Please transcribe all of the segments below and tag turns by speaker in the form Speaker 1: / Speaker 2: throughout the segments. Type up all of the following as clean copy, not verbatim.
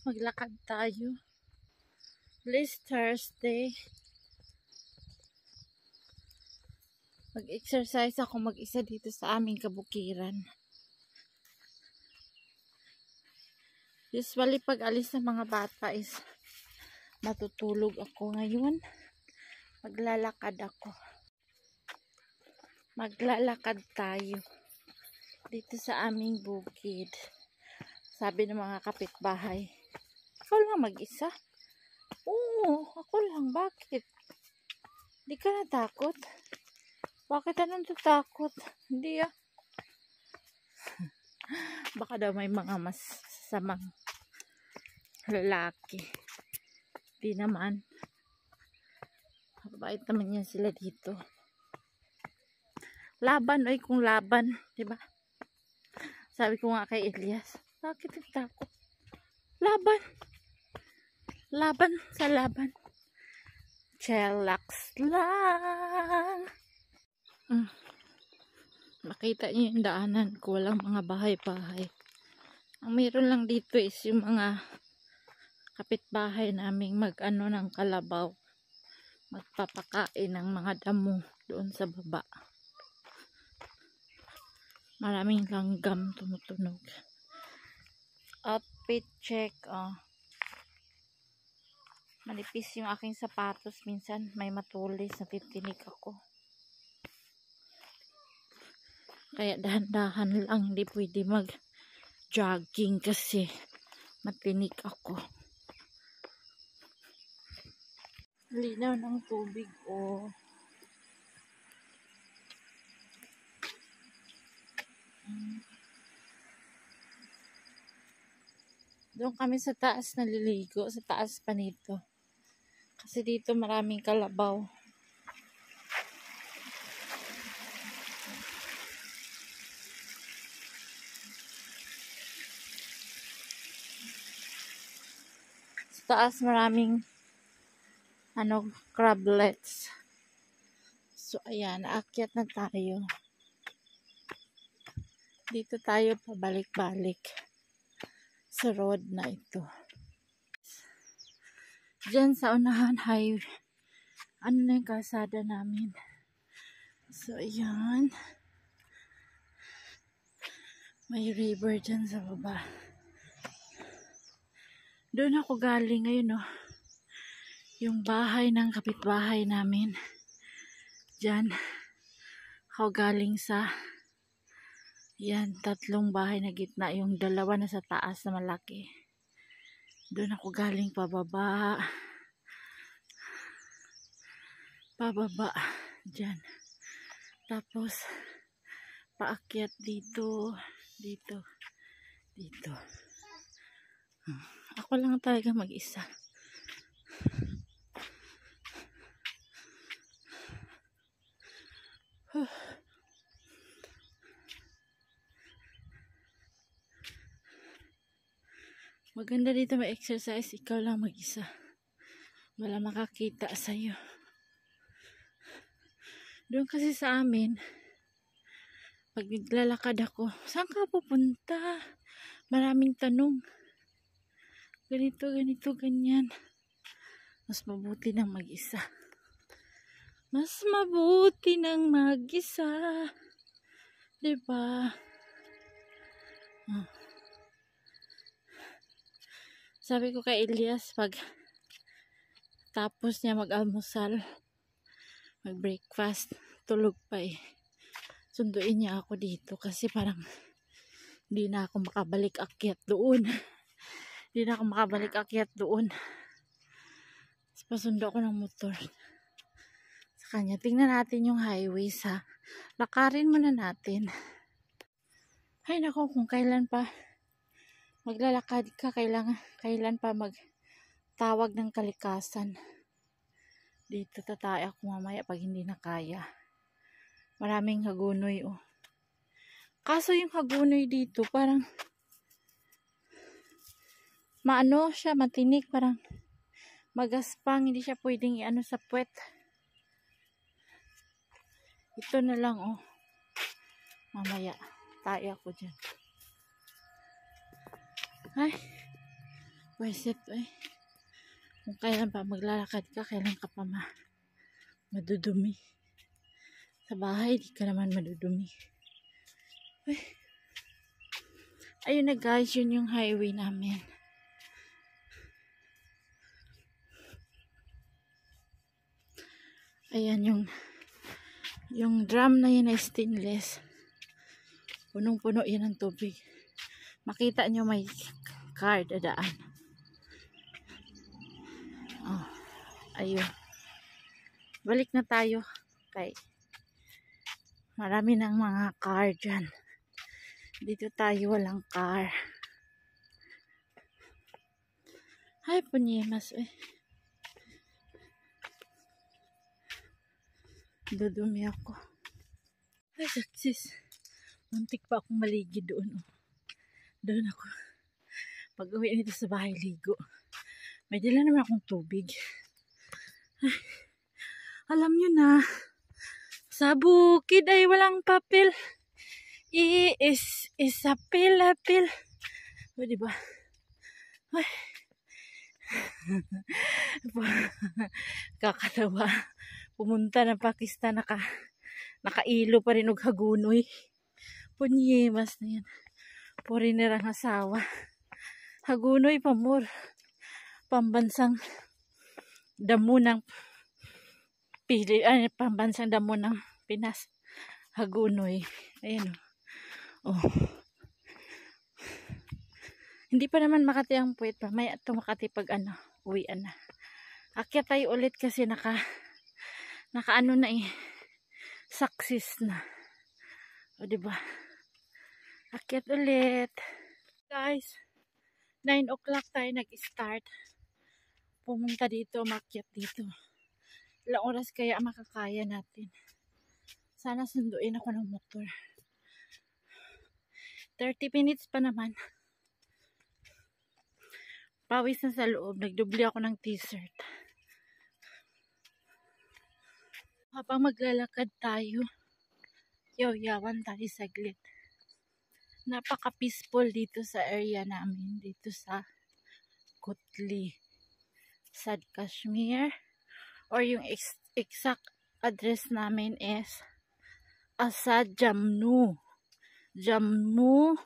Speaker 1: Maglakad tayo. Please, Thursday. Mag-exercise ako mag-isa dito sa aming kabukiran. Usually, pag alis ng mga bata is matutulog ako. Ngayon, maglalakad ako. Maglalakad tayo dito sa aming bukid. Sabi ng mga kapitbahay, ikaw lang mag-isa? Oo, ako lang. Bakit? Di ka natakot? Bakit anong tatakot? Hindi ah. Baka daw may mga mas sasamang lalaki. Di naman. Mabait naman yan sila dito. Laban, oy kung laban. Diba? Sabi ko nga kay Elias, bakit takot? Laban. Laban sa laban. Chillax lang. Makita niyo yung daanan ko. Walang mga bahay-bahay. Ang meron lang dito is yung mga kapitbahay naming mag-ano ng kalabaw. Magpapakain ng mga damo doon sa baba. Maraming langgam tumutunog. Outfit check. Oh. Manipis yung aking sapatos. Minsan may matulis. Natitinig ako. Kaya dahan-dahan lang. Hindi pwede mag-jogging kasi matinig ako. Linaw ng tubig. Oh. Doon kami sa taas naliligo. Sa taas pa nito. Kasi dito maraming kalabaw. Sa taas maraming crablets. So ayan, aakyat na tayo. Dito tayo pabalik-balik sa road na ito. Diyan sa unahan highway. Ano na yung kalsada namin. So ayan. May river dyan sa baba. Doon ako galing ngayon, oh. Yung bahay ng kapitbahay namin. Diyan. Ako galing sa yan, 3 bahay na gitna. Yung 2 na sa taas na malaki. Doon ako galing pababa. Pababa. Diyan. Tapos, paakyat dito. Dito. Dito. Ako lang talaga mag-isa. Maganda dito ma-exercise. Ikaw lang mag-isa. Wala makakita sa'yo. Doon kasi sa amin, pag naglalakad ako, saan ka pupunta? Maraming tanong. Ganito, ganito, ganyan. Mas mabuti ng mag-isa. Mas mabuti ng mag-isa. Diba? Sabi ko kay Elias, pag tapos niya mag-almusal, mag-breakfast, tulog pa eh. Sunduin niya ako dito kasi parang hindi na ako makabalik akyat doon. Hindi na ako makabalik akyat doon. Pasundo ako ng motor sa kanya. Tingnan natin yung highway sa lakarin muna natin. Ay nako, kung kailan pa maglalakad ka, kailan pa magtawag ng kalikasan. Dito tatay ako mamaya pag hindi na kaya. Maraming hagunoy oh. Kaso yung hagunoy dito parang maano siya, matinik, parang magaspang, hindi siya pwedeng iano sa puwet. Ito na lang oh. Mamaya tayo ako dyan. Ay, Pweset eh. Kung kailan pa maglalakad ka, kailan ka pa madudumi. Sa bahay, di ka naman madudumi. Ay. Ayun na guys, yun yung highway namin. Ayan yung drum na yun ay stainless. Punong-puno yan ng tubig. Makita nyo may car dadaan. Oh, ayun. Balik na tayo. Kay marami ng mga car dyan. Dito tayo walang car. Ay, punyemas eh. Dudumi ako. Ay, saksis. Muntik pa akong maligi doon. Oh. Doon ako. Pag uwi nito sa bahay, ligo. May dala naman akong tubig. Ay, alam nyo na, sa bukid ay walang papel. Apil. O, diba? Ay. Kakatawa. Pumunta ng Pakistan, nakailo pa rin og hagunoy. Punyemas na yan. Foreigner ang asawa. Hagunoy pa more. Pambansang damo ng pambansang damo ng Pinas. Hagunoy. Ayan o. Oh. Hindi pa naman Makati ang puwet pa. May ito Makati pag uwian na. Akyat tayo ulit kasi naka na eh. Success na. O diba? Akyat ulit. Guys, 9 o'clock tayo nag-start. Pumunta dito, makyat dito. Ilang oras kaya makakaya natin. Sana sunduin ako ng motor. 30 minutes pa naman. Pawis na sa loob. Nagdubli ako ng t-shirt. Habang maglalakad tayo, yaw-yawan tayo saglit. Napaka-peaceful dito sa area namin. Dito sa Kutli, Azad Kashmir. Or yung exact address namin is Azad Jammu. Jammu,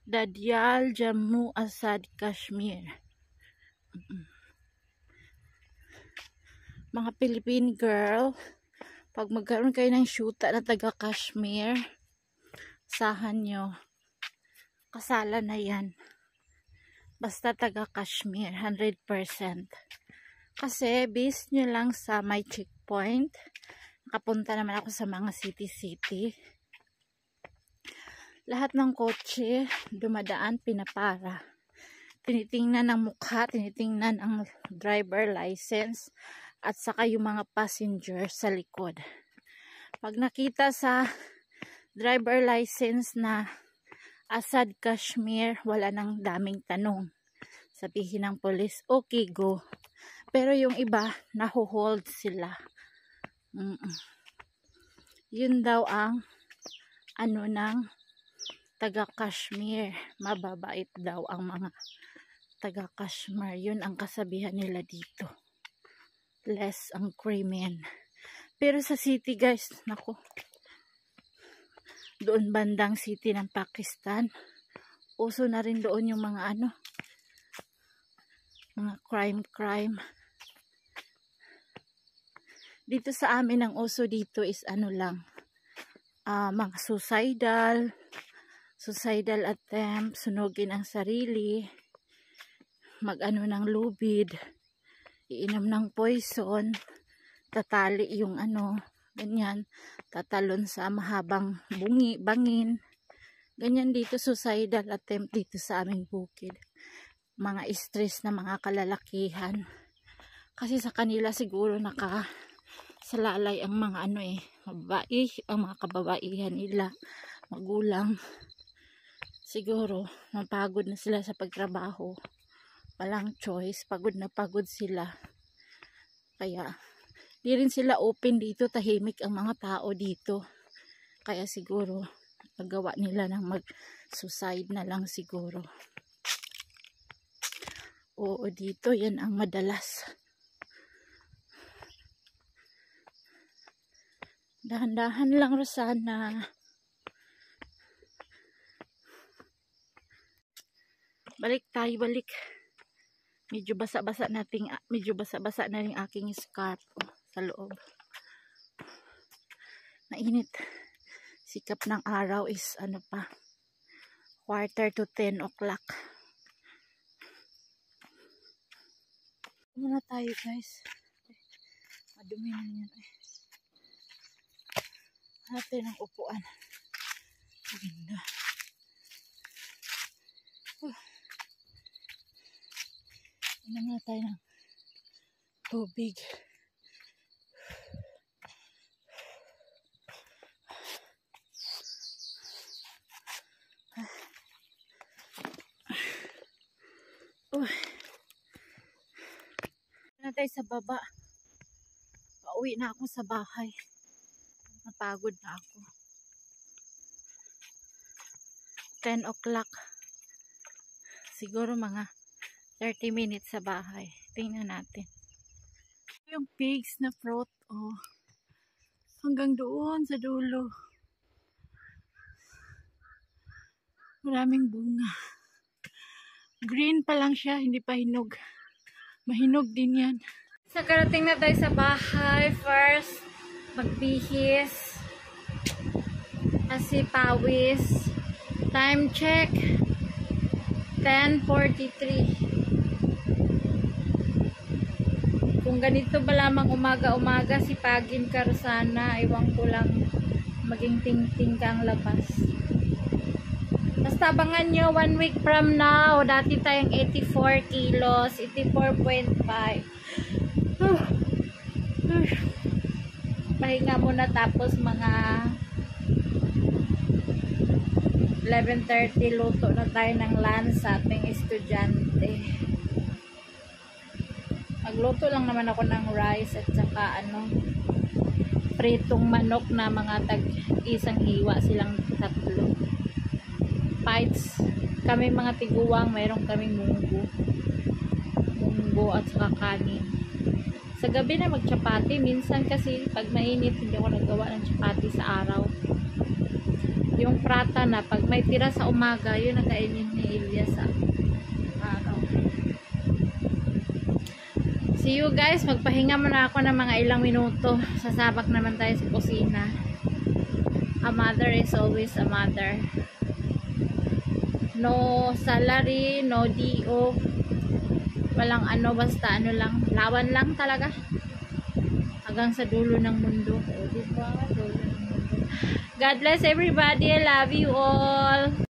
Speaker 1: Dadyal, Jammu, Azad Kashmir. Mga Philippine girl, pag magkaroon kayo ng shoota na taga Kashmir, sahan nyo, kasala na yan. Basta taga Kashmir, 100%. Kasi base nyo lang sa my checkpoint, nakapunta naman ako sa mga city-city. Lahat ng kotse, dumadaan, pinapara. Tinitingnan ang mukha, tinitingnan ang driver license, at saka yung mga passenger sa likod. Pag nakita sa driver license na Azad Kashmir, wala nang daming tanong. Sabihin ng police, okay, go. Pero yung iba, naho-hold sila. Yun daw ang ng taga Kashmir. Mababait daw ang mga taga Kashmir. Yun ang kasabihan nila dito. Less ang krimen. Pero sa city guys, naku, doon bandang city ng Pakistan, uso na rin doon yung mga mga crime. Dito sa amin ang uso dito is lang, mga suicidal attempt, sunugin ang sarili, ng lubid, iinom ng poison, tatali yung ganyan, tatalon sa mahabang bangin. Ganyan dito, suicidal attempt dito sa aming bukid. Mga stress na mga kalalakihan. Kasi sa kanila siguro nakasalalay ang mga babae, ang mga kababaihan nila, magulang. Siguro, mapagod na sila sa pagtrabaho. Walang choice, pagod na pagod sila. Kaya, di rin sila open dito, tahimik ang mga tao dito. Kaya siguro, nagawa nila ng mag-suicide na lang siguro. Oo, dito yan ang madalas. Dahan-dahan lang, Rosana. Balik tayo, balik. Medyo basa-basa na rin aking scarf sa loob. Mainit. Sikap ng araw is ano pa, 9:45 o'clock. Muna tayo, guys. Madumi na yan. Hanapin ang upuan. Maganda. Inom na tayo ng tubig. Na tayo sa baba. Pauwi na ako sa bahay. Napagod na ako. 10 o'clock. Siguro mga 30 minutes sa bahay. Tingnan natin. Yung pigs na fruit, oh. Hanggang doon sa dulo. Maraming bunga. Green pa lang siya, hindi pa hinog. Mahinog din yan. Sa karating na tayo sa bahay. First, magbihis. Kasi pawis. Time check. 10:43. Kung ganito ba lamang umaga-umaga, sipagin ka, Rosana. Iwan ko lang maging ting-ting ka ang labas. Basta abangan nyo 1 week from now. Dati tayong 84 kilos. 84.5. Pahinga muna tapos mga 11:30 luto na tayo ng lunch sa ating estudyante. Magluto lang naman ako ng rice at saka pritong manok na mga tag-isang hiwa silang tatlo. Pites. Kami mga tiguwang, mayroon kaming munggo at saka kanin. Sa gabi na magchapati. Minsan kasi pag mainit hindi ako nagawa ng chapati sa araw. Yung prata na pag may tira sa umaga, yun nakainin ni Ilya sa araw. See you guys. Magpahinga muna ako ng mga ilang minuto. Sasabak naman tayo sa kusina. A mother is always a mother. No salary, no DO. Walang basta lang. Lawan lang talaga. Hanggang sa dulo ng mundo. O, diba? Dulo ng mundo. God bless everybody. I love you all.